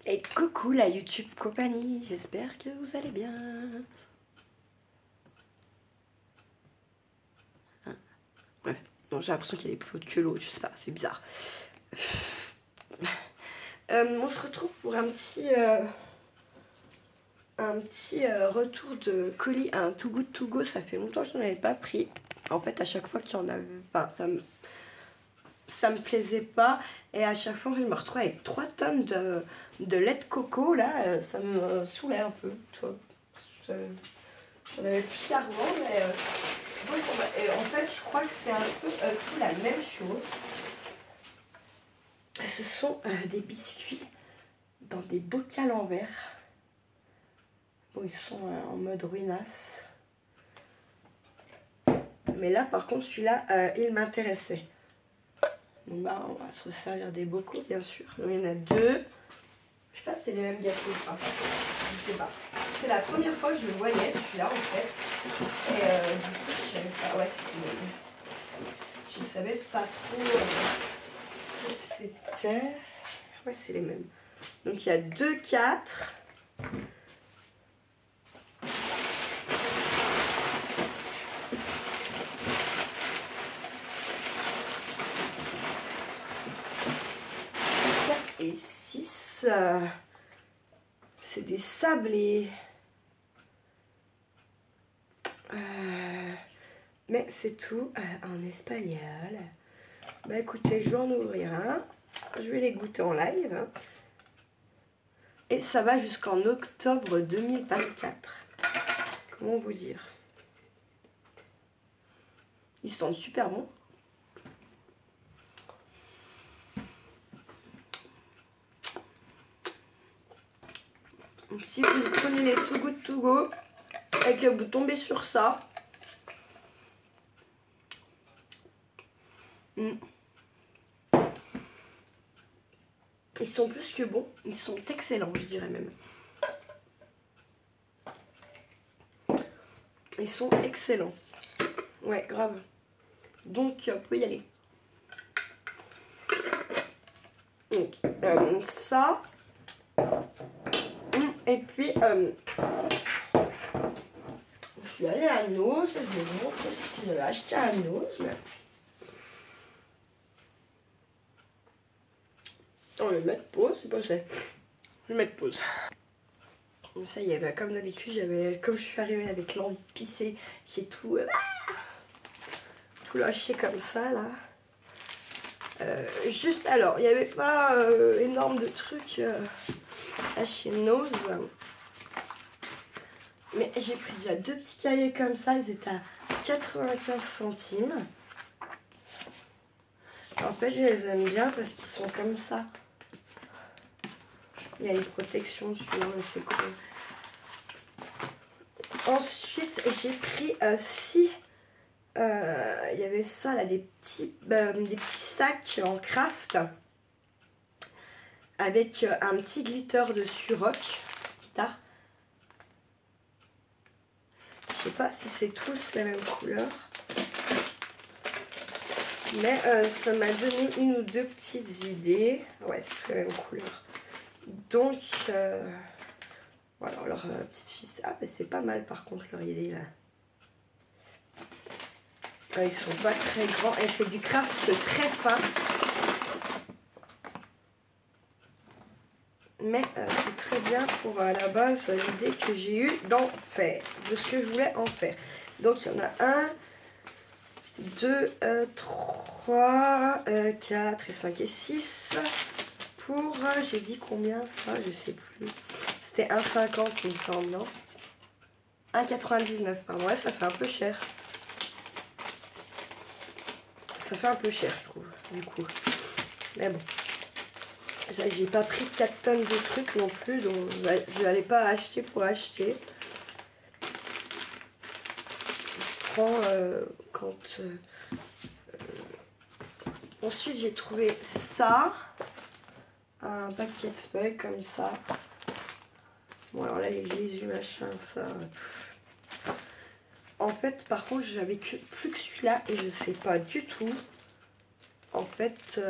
Et coucou la YouTube compagnie, j'espère que vous allez bien. Hein, bref, bon, j'ai l'impression qu'il y a plus haute que l'eau, je sais pas, c'est bizarre. On se retrouve pour un petit retour de colis à un Too Good To Go. Ça fait longtemps que je n'en avais pas pris. En fait, à chaque fois qu'il y en avait, enfin, ça me plaisait pas, et à chaque fois je me retrouve avec 3 tonnes de lait de coco là, ça me saoulait un peu, toi. J'en avais plus qu'avant, mais donc, et en fait je crois que c'est un peu tout la même chose. Ce sont des biscuits dans des bocals en verre. Bon, ils sont en mode ruinasse, mais là par contre celui-là il m'intéressait. Bon bah on va se servir des bocaux bien sûr. Donc, il y en a 2. Je sais pas si c'est les mêmes gâteaux. Enfin, je sais pas. C'est la première fois que je le voyais celui-là en fait. Et du coup je savais pas. Ouais, c'est le même. Je savais pas trop ce que c'était. Ouais, c'est les mêmes. Donc il y a 2, 4. Et 6, c'est des sablés. Mais c'est tout en espagnol. Bah écoutez, je vais en ouvrir un. Je vais les goûter en live. Hein. Et ça va jusqu'en octobre 2024. Comment vous dire? Ils sentent super bons. Donc si vous prenez les Too Good To Go et que vous tombez sur ça, ils sont plus que bons, ils sont excellents, je dirais même. Ils sont excellents. Ouais, grave. Donc, vous pouvez y aller. Donc, ça. Et puis, je suis allée à Noz. Je vais vous montrer ce que j'avais acheté à Noz. On va mettre pause, c'est pas ça. Je vais mettre pause. Ça y est, bah, comme d'habitude, comme je suis arrivée avec l'envie de pisser, j'ai tout lâché comme ça là. Juste alors, il n'y avait pas énorme de trucs à chez Noz. Mais j'ai pris déjà 2 petits cahiers comme ça, ils étaient à 95 centimes. En fait, je les aime bien parce qu'ils sont comme ça. Il y a une protection dessus, je sais quoi. Ensuite, j'ai pris 6. Il y avait ça là, des petits sacs en craft avec un petit glitter dessus, rock, guitare. Je sais pas si c'est tous la même couleur. Mais ça m'a donné 1 ou 2 petites idées. Ouais, c'est toute la même couleur. Donc, voilà, leur petite fille. Ah, mais c'est pas mal par contre leur idée là. Ils sont pas très grands et c'est du craft très fin. Mais c'est très bien pour à la base l'idée que j'ai eue d'en faire, de ce que je voulais en faire. Donc il y en a 1, 2, 3, 4 et 5 et 6 pour, j'ai dit combien ça, je sais plus. C'était 1,50 il me semble, non? 1,99 pardon, ouais ça fait un peu cher. Ça fait un peu cher je trouve, du coup. Mais bon. J'ai pas pris 4 tonnes de trucs non plus, donc je n'allais pas acheter pour acheter. Je prends quand... Ensuite j'ai trouvé ça. Un paquet de feuilles comme ça. Bon alors là les Jésus machin ça. En fait par contre j'avais plus que celui-là et je sais pas du tout. En fait...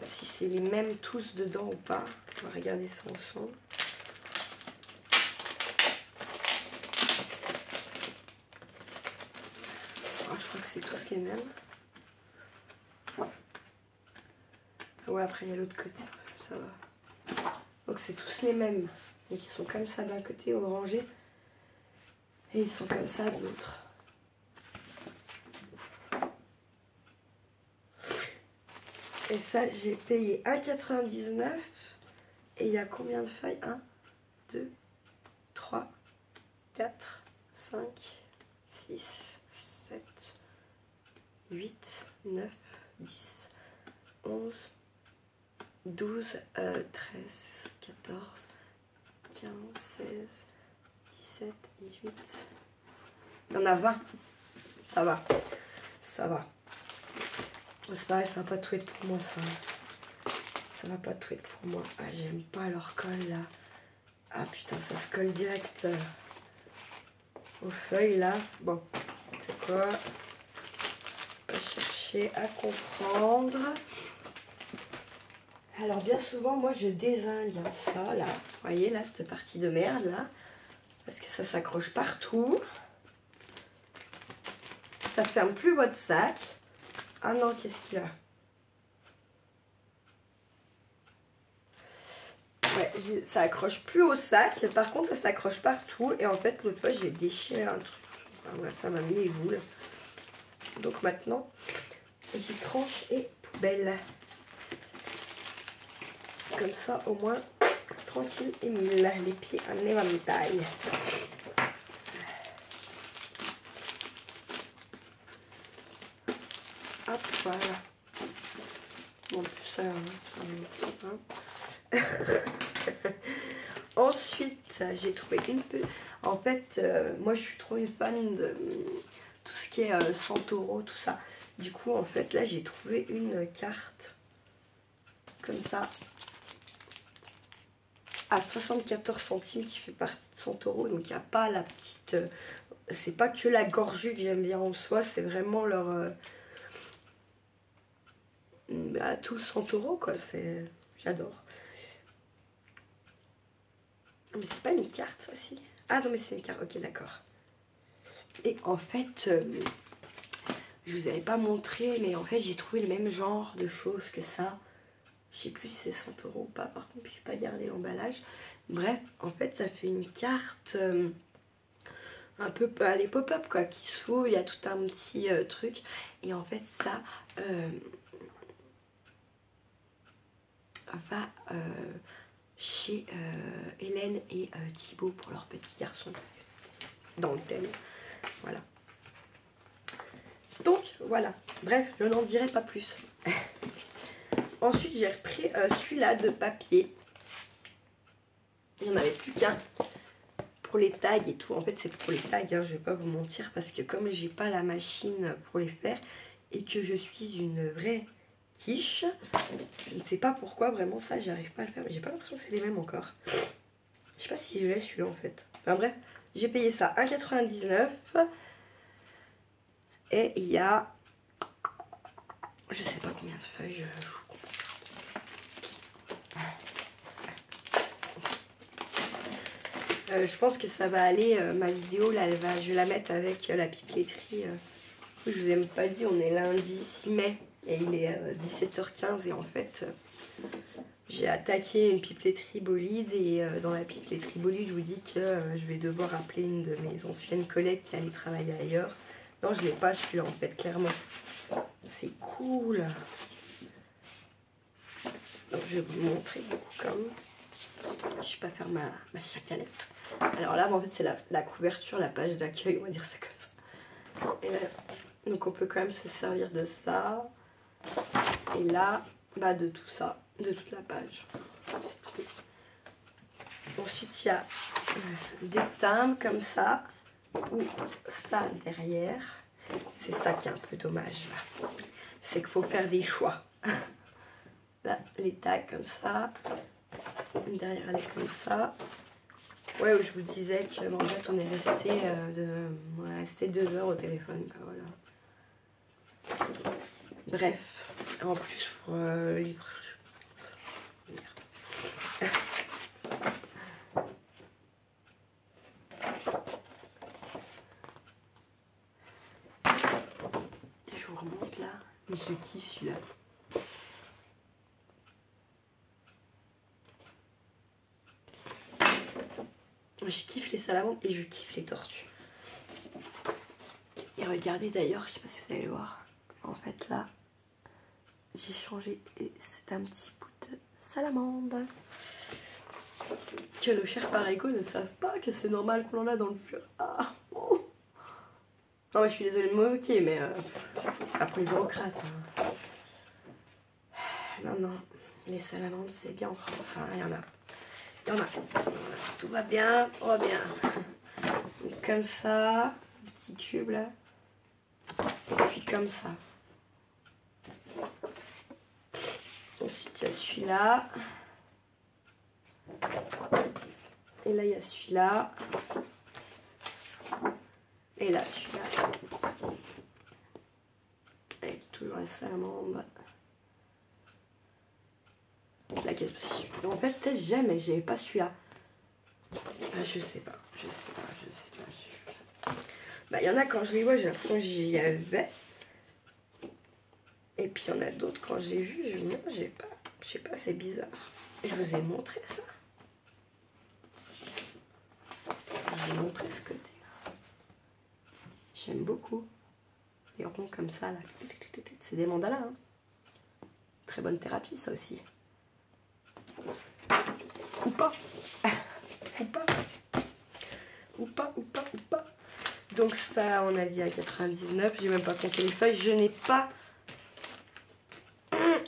si c'est les mêmes tous dedans ou pas. On va regarder ça ensemble. Oh, je crois que c'est tous les mêmes. Ouais, après il y a l'autre côté, ça va. Donc c'est tous les mêmes. Donc ils sont comme ça d'un côté, orangés. Et ils sont comme ça de l'autre. Et ça, j'ai payé 1,99 €. Et il y a combien de feuilles? 1, 2, 3, 4, 5, 6, 7, 8, 9, 10, 11, 12, 13, 14, 15, 16, 17, 18. Il y en a 20. Ça va. Ça va. C'est pareil, ça va pas tout être pour moi, ça. Ça va pas tout être pour moi. Ah, j'aime pas leur colle, là. Ah, putain, ça se colle direct aux feuilles, là. Bon, c'est quoi? On va chercher à comprendre. Alors, bien souvent, moi, je dézingue ça, là. Vous voyez, là, cette partie de merde, là. Parce que ça s'accroche partout. Ça ferme plus votre sac. Ah non, qu'est-ce qu'il a? Ouais, ça accroche plus au sac. Par contre, ça s'accroche partout. Et en fait, l'autre fois, j'ai déchiré un truc. Enfin, ouais, ça m'a mis les boules. Donc maintenant, j'y tranche et poubelle. Comme ça, au moins, tranquille et mille. Les pieds en éventail. Hop, voilà. Bon, plus ça, hein. Ensuite, j'ai trouvé une peu. En fait, moi, je suis trop une fan de tout ce qui est 100 €, tout ça. Du coup, en fait, là, j'ai trouvé une carte comme ça à 74 centimes qui fait partie de 100 €. Donc, il n'y a pas la petite. C'est pas que la gorgée que j'aime bien en soi, c'est vraiment leur. Bah, tout 100 € quoi, c'est. J'adore. Mais c'est pas une carte, ça, si. Ah non, mais c'est une carte, ok, d'accord. Et en fait, je vous avais pas montré, mais en fait, j'ai trouvé le même genre de choses que ça. Je sais plus si c'est 100 € ou pas, par contre, puis je n'ai pas gardé l'emballage. Bref, en fait, ça fait une carte un peu, les pop-up quoi, qui s'ouvrent, il y a tout un petit truc. Et en fait, ça va chez Hélène et Thibaut pour leur petit garçon, parce que c'était dans le thème. Voilà. Donc, voilà. Bref, je n'en dirai pas plus. Ensuite, j'ai repris celui-là de papier. Il n'y en avait plus qu'un. Pour les tags et tout. En fait, c'est pour les tags, hein, je ne vais pas vous mentir. Parce que comme j'ai pas la machine pour les faire et que je suis une vraie quiche, je ne sais pas pourquoi vraiment ça, j'arrive pas à le faire. Mais j'ai pas l'impression que c'est les mêmes encore. Je sais pas si je l'ai celui-là en fait. Enfin bref, j'ai payé ça 1,99 €. Et il y a... Je sais pas combien de feuilles. Je pense que ça va aller, ma vidéo là, je vais la mettre avec la pipetterie. Je vous ai même pas dit, on est lundi 6 mai et il est 17h15 et en fait j'ai attaqué une pipetterie bolide et dans la pipetterie bolide je vous dis que je vais devoir appeler une de mes anciennes collègues qui allait travailler ailleurs. Non, je l'ai pas celui-là en fait, clairement. C'est cool. Donc je vais vous montrer du coup comme... Je ne vais pas faire ma chacalette. Alors là, en fait, c'est la couverture, la page d'accueil, on va dire ça comme ça. Et là, donc on peut quand même se servir de ça. Et là, bah, de tout ça, de toute la page. Ensuite, il y a des timbres comme ça, ou ça derrière. C'est ça qui est un peu dommage là. C'est qu'il faut faire des choix. Là, les tags comme ça. Derrière elle est comme ça. Ouais, où je vous disais que en fait on est resté 2 heures au téléphone quoi, voilà. Bref, en plus pour Je kiffe celui-là. Je kiffe les salamandres et je kiffe les tortues. Et regardez d'ailleurs, je sais pas si vous allez le voir. En fait là, j'ai changé et c'est un petit bout de salamandre. Que nos chers parigots ne savent pas que c'est normal qu'on en a dans le fur. Ah, oh. Non mais je suis désolée de me moquer, mais après bureaucrate. Hein. Non, non, les salamandres c'est bien en France, hein. Il y en a. Il y en a. Tout va bien, tout va bien. Donc, comme ça, petit cube là. Et puis comme ça. Ensuite il y a celui-là. Et là il y a celui-là. Et là celui-là. Avec toujours la salamandre. La caisse. En fait peut-être j'aime mais j'avais pas celui-là. Ah, je sais pas. Bah il y en a quand je les vois j'ai l'impression que j'y avais. Et puis il y en a d'autres quand j'ai vu, je me dis j'ai pas. Je sais pas, c'est bizarre. Je vous ai montré ça. Je vous ai montré ce côté-là. J'aime beaucoup. Les ronds comme ça là. C'est des mandalas. Hein. Très bonne thérapie ça aussi. Ou pas. Ou pas. Ou pas, ou pas, ou pas. Donc ça on a dit à 99. J'ai même pas compté les feuilles. Je n'ai pas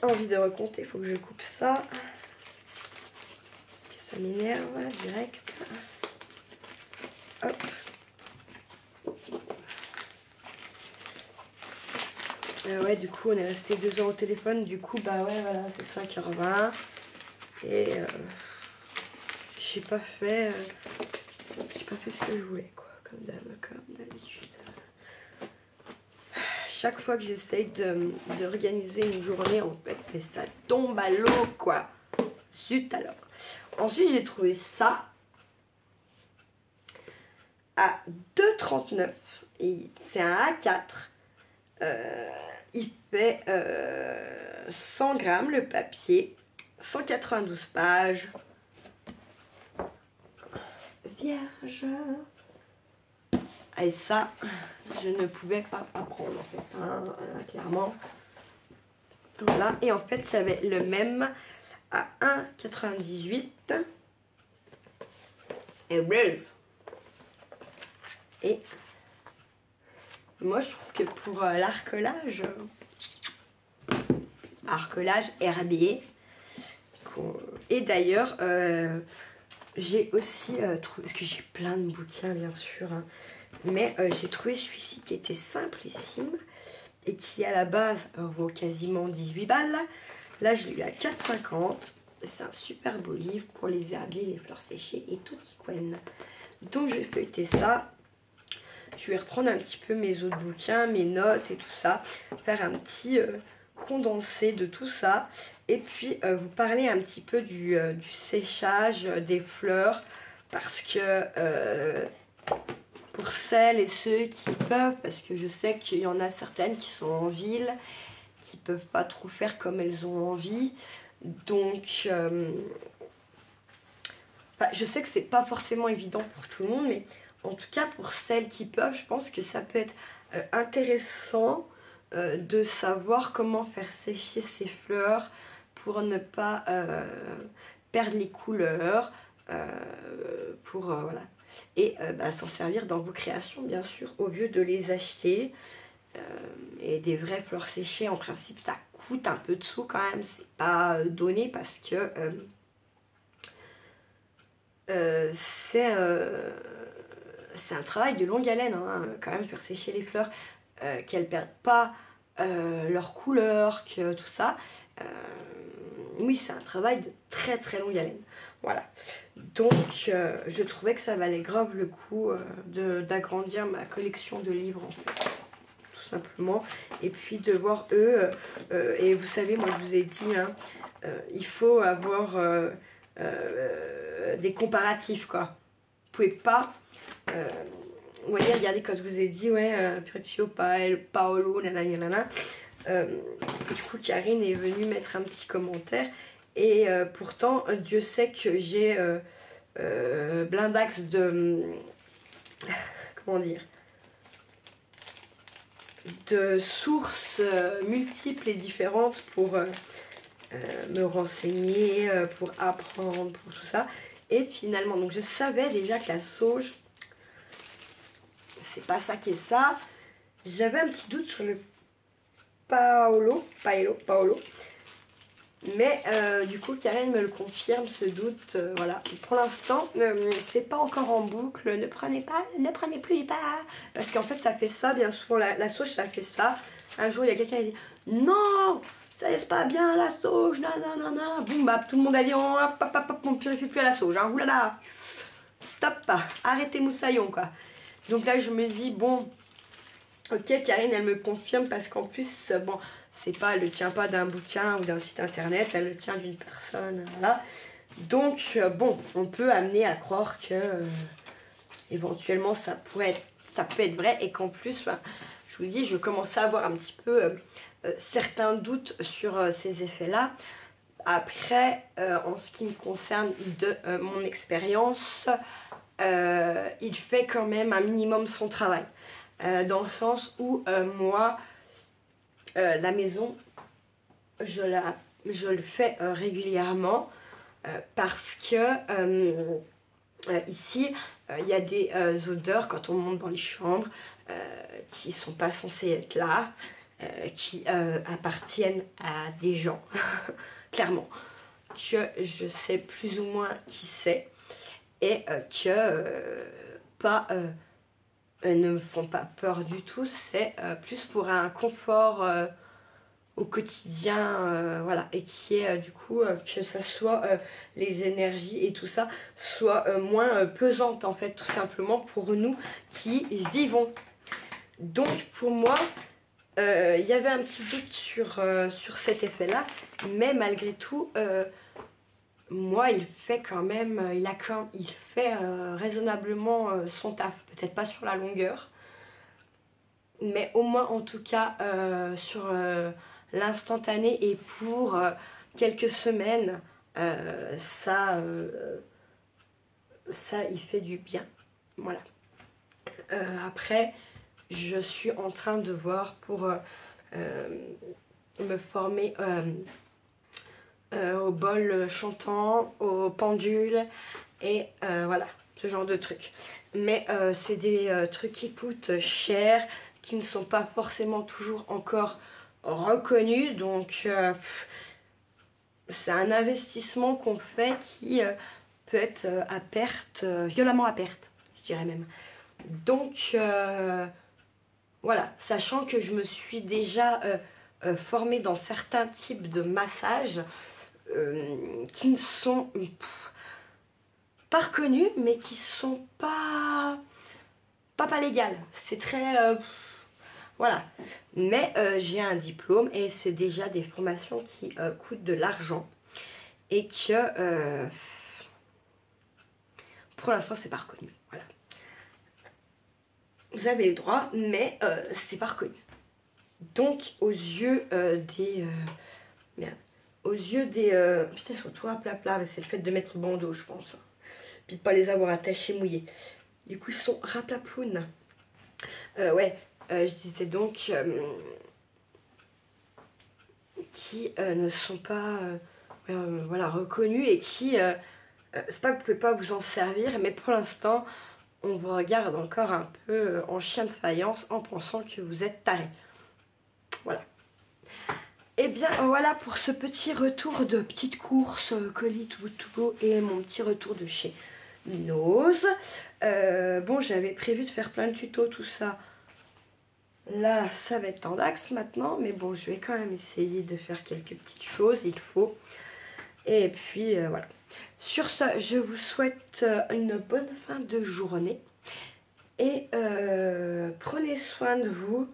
envie de recompter, il faut que je coupe ça parce que ça m'énerve direct. Hop. Ouais, du coup on est resté 2 heures au téléphone, du coup bah ouais voilà c'est 5h20 et j'ai pas fait ce que je voulais quoi, comme d'habitude. Chaque fois que j'essaye d'organiser une journée, en fait, mais ça tombe à l'eau, quoi. Zut alors. Ensuite, j'ai trouvé ça à 2,39. Et c'est un A4. Il fait 100 grammes le papier, 192 pages. Vierge. Et ça, je ne pouvais pas prendre en fait, hein, clairement. Voilà, et en fait, il y avait le même à 1,98 et rose. Et moi, je trouve que pour l'arcolage herbier, et d'ailleurs, j'ai aussi trouvé, parce que j'ai plein de bouquins bien sûr, hein, mais j'ai trouvé celui-ci qui était simplissime et qui à la base vaut quasiment 18 balles. Là je l'ai eu à 4,50. C'est un super beau livre pour les herbiers, les fleurs séchées et tout Tiquen. Donc je vais feuilleter ça. Je vais reprendre un petit peu mes autres bouquins, mes notes et tout ça. Faire un petit condensé de tout ça. Et puis vous parler un petit peu du séchage des fleurs. Parce que pour celles et ceux qui peuvent, parce que je sais qu'il y en a certaines qui sont en ville, qui peuvent pas trop faire comme elles ont envie. Donc je sais que c'est pas forcément évident pour tout le monde, mais en tout cas pour celles qui peuvent, je pense que ça peut être intéressant de savoir comment faire sécher ces fleurs pour ne pas perdre les couleurs, voilà. Et s'en servir dans vos créations bien sûr au lieu de les acheter. Et des vraies fleurs séchées en principe ça coûte un peu de sous quand même, c'est pas donné parce que c'est un travail de longue haleine hein, quand même faire sécher les fleurs, qu'elles perdent pas leur couleur, que tout ça. Oui, c'est un travail de très très longue haleine. Voilà. Donc, je trouvais que ça valait grave le coup d'agrandir ma collection de livres, en fait, tout simplement. Et puis de voir eux, et vous savez, moi je vous ai dit, hein, il faut avoir des comparatifs, quoi. Vous pouvez pas... vous voyez, regardez, quand je vous ai dit, ouais, Purifio, Paolo, nanana, Du coup, Karine est venue mettre un petit commentaire. Et pourtant, Dieu sait que j'ai blindax de... comment dire, de sources multiples et différentes pour me renseigner, pour apprendre, pour tout ça. Et finalement, donc je savais déjà que la sauge, c'est pas ça qui est ça. J'avais un petit doute sur le Paolo. Mais du coup, Karine me le confirme, ce doute. Voilà. Pour l'instant, c'est pas encore en boucle. Ne prenez plus du pas. Parce qu'en fait, ça fait ça. Bien souvent, la sauge, ça fait ça. Un jour, il y a quelqu'un qui dit non, ça n'est pas bien la sauge. Nanana. Boum, bah, tout le monde a dit oh, on ne purifie plus à la sauge. Hein. Oulala, stop, arrêtez moussaillon, quoi. Donc là, je me dis bon. Ok, Karine, elle me confirme parce qu'en plus, bon, c'est pas, elle ne tient pas d'un bouquin ou d'un site internet, elle le tient d'une personne, voilà. Donc, bon, on peut amener à croire que éventuellement ça peut être vrai et qu'en plus, ben, je vous dis, je commence à avoir un petit peu certains doutes sur ces effets-là. Après, en ce qui me concerne de mon expérience, il fait quand même un minimum son travail. Dans le sens où moi, la maison, je le fais régulièrement parce que ici, il y a des odeurs quand on monte dans les chambres qui ne sont pas censées être là, qui appartiennent à des gens, clairement, que je sais plus ou moins qui c'est et que pas... ne me font pas peur du tout, c'est plus pour un confort au quotidien, voilà, et qui est du coup que ça soit les énergies et tout ça soit moins pesante en fait, tout simplement pour nous qui vivons. Donc pour moi, il y avait un petit doute sur cet effet-là, mais malgré tout, moi, il fait quand même, il fait raisonnablement son taf. Peut-être pas sur la longueur, mais au moins en tout cas sur l'instantané et pour quelques semaines, ça il fait du bien. Voilà. Après, je suis en train de voir pour me former au bol chantant, au pendule et voilà, ce genre de trucs. Mais c'est des trucs qui coûtent cher, qui ne sont pas forcément toujours encore reconnus, donc c'est un investissement qu'on fait qui peut être à perte, violemment à perte, je dirais même. Donc voilà, sachant que je me suis déjà formée dans certains types de massages, qui ne sont pas reconnus, mais qui sont pas légales. C'est très... voilà. Mais j'ai un diplôme et c'est déjà des formations qui coûtent de l'argent. Et que pour l'instant, c'est pas reconnu. Voilà. Vous avez le droit, mais c'est pas reconnu. Donc, aux yeux des... merde. Aux yeux des... putain, ils sont tout à plat, c'est le fait de mettre le bandeau, je pense. Puis de pas les avoir attachés mouillés. Du coup, ils sont raplaplounes. Ouais, je disais donc... qui ne sont pas voilà, reconnus et qui... c'est pas que vous pouvez pas vous en servir, mais pour l'instant, on vous regarde encore un peu en chien de faïence en pensant que vous êtes taré. Voilà. Et bien voilà pour ce petit retour de petite course colis to go et mon petit retour de chez Nose. Bon, j'avais prévu de faire plein de tutos, tout ça. Là, ça va être en dax maintenant, mais bon, je vais quand même essayer de faire quelques petites choses, il faut. Et puis voilà. Sur ce, je vous souhaite une bonne fin de journée. Et prenez soin de vous.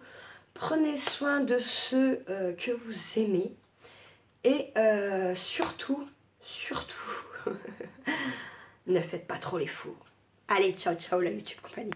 Prenez soin de ceux que vous aimez. Et surtout, ne faites pas trop les fous. Allez, ciao, ciao la YouTube compagnie.